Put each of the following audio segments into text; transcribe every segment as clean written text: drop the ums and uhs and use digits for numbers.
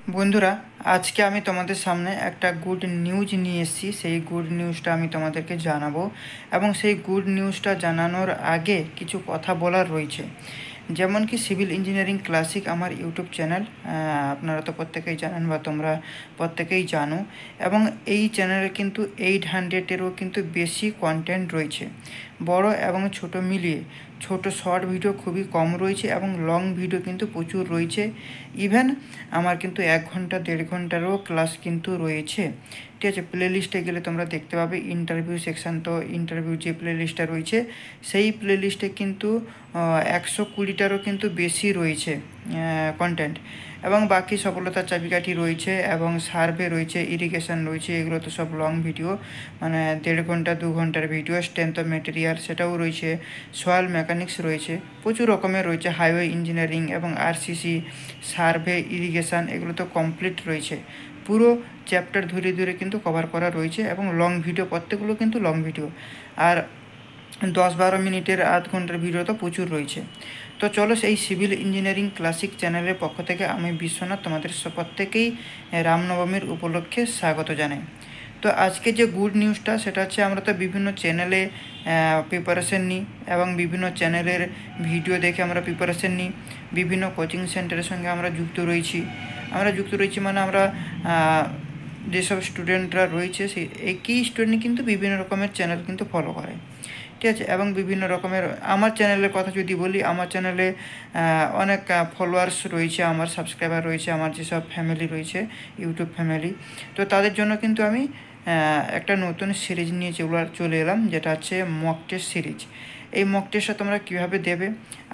বন্ধুরা, আজকে আমি তোমাদের সামনে একটা গুড নিউজ নিয়ে এসেছি। সেই গুড নিউজটা আমি তোমাদেরকে জানাবো, এবং সেই গুড নিউজটা জানানোর আগে কিছু কথা বলার রয়েছে। যেমন কি সিভিল ইঞ্জিনিয়ারিং ক্লাসিক আমার ইউটিউব চ্যানেল, আপনারা তো প্রত্যেকেই জানেন বা তোমরা প্রত্যেকেই জানো। এবং এই চ্যানেলে কিন্তু 800-এরও কিন্তু বেশি কন্টেন্ট রয়েছে, বড় এবং ছোট মিলিয়ে। ছোট শর্ট ভিডিও খুবই কম রয়েছে এবং লং ভিডিও কিন্তু প্রচুর রয়েছে। ইভেন আমার কিন্তু 1 ঘন্টা 1.5 ঘন্টারও ক্লাস কিন্তু রয়েছে। ঠিক আছে, প্লে লিস্টে গেলে তোমরা দেখতে পাবে ইন্টারভিউ সেকশান। তো ইন্টারভিউ যে প্লে লিস্টটা রয়েছে, সেই প্লে লিস্টে কিন্তু 120টারও কিন্তু বেশি রয়েছে কন্টেন্ট। এবং বাকি সফলতার চাবিকাঠি রয়েছে, এবং সার্ভে রয়েছে, ইরিগেশন রয়েছে। এগুলো তো সব লং ভিডিও, মানে 1.5 ঘন্টা 2 ঘন্টার ভিডিও। স্ট্রেংথ অফ মেটেরিয়াল সেটাও রয়েছে, সয়েল মেকানিক্স রয়েছে, প্রচুর রকমের রয়েছে। হাইওয়ে ইঞ্জিনিয়ারিং এবং আরসিসি, সার্ভে, ইরিগেশন এগুলো তো কমপ্লিট রয়েছে। পুরো চ্যাপ্টার ধরে ধরে কিন্তু কভার করা রয়েছে, এবং লং ভিডিও, প্রত্যেকগুলো কিন্তু লং ভিডিও। আর 10-12 মিনিটের, 1/2 ঘন্টার ভিডিও তো প্রচুর রয়েছে। তো চলো, সেই সিভিল ইঞ্জিনিয়ারিং ক্লাসিক চ্যানেলের পক্ষ থেকে আমি বিশ্বনাথ তোমাদের প্রত্যেকেই রামনবমীর উপলক্ষে স্বাগত জানাই। তো আজকে যে গুড নিউজটা, সেটা হচ্ছে আমরা তো বিভিন্ন চ্যানেলে প্রিপারেশন নিই, এবং বিভিন্ন চ্যানেলের ভিডিও দেখে আমরা প্রিপারেশন নিই। বিভিন্ন কোচিং সেন্টারের সঙ্গে আমরা যুক্ত রয়েছি মানে আমরা যেসব স্টুডেন্টরা রয়েছে, সেই একই স্টুডেন্ট কিন্তু বিভিন্ন রকমের চ্যানেল কিন্তু ফলো করে। ঠিক আছে, এবং বিভিন্ন রকমের, আমার চ্যানেলের কথা যদি বলি, আমার চ্যানেলে অনেক ফলোয়ার্স রয়েছে, আমার সাবস্ক্রাইবার রয়েছে, আমার যেসব ফ্যামিলি রয়েছে, ইউটিউব ফ্যামিলি। তো তাদের জন্য কিন্তু আমি একটা নতুন সিরিজ নিয়ে চলে এলাম, যেটা হচ্ছে মক টেস্ট সিরিজ। এই মক টেস্টটা তোমরা কীভাবে দেবে,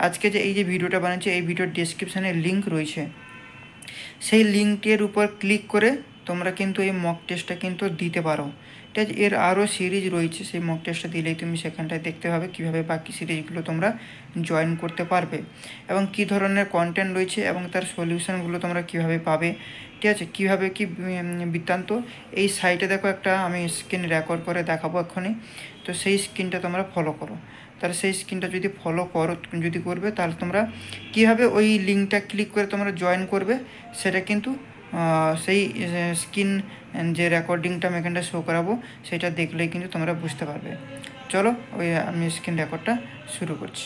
আজকে যে এই যে ভিডিওটা বানাচ্ছি, এই ভিডিওর ডিসক্রিপশানে লিঙ্ক রয়েছে। সেই লিঙ্কের উপর ক্লিক করে তোমরা কিন্তু এই মক টেস্টটা কিন্তু দিতে পারো। ঠিক আছে, এর আরও সিরিজ রয়েছে, সেই মক টেস্টটা দিলেই তুমি সেখানটায় দেখতে পাবে কীভাবে বাকি সিরিজগুলো তোমরা জয়েন করতে পারবে, এবং কী ধরনের কন্টেন্ট রয়েছে, এবং তার সলিউশনগুলো তোমরা কীভাবে পাবে। ঠিক আছে, কীভাবে কী বৃত্তান্ত। এই সাইটে দেখো, একটা আমি স্ক্রিন রেকর্ড করে দেখাবো এক্ষুনি। তো সেই স্ক্রিনটা তোমরা ফলো করো। তাহলে সেই স্ক্রিনটা যদি ফলো করো, যদি করবে, তাহলে তোমরা কীভাবে ওই লিঙ্কটা ক্লিক করে তোমরা জয়েন করবে, সেটা কিন্তু সেই স্ক্রিন যে রেকর্ডিংটা আমি এখানটা শো করাবো, সেটা দেখলেই কিন্তু তোমরা বুঝতে পারবে। চলো, আমি স্ক্রিন রেকর্ডটা শুরু করছি।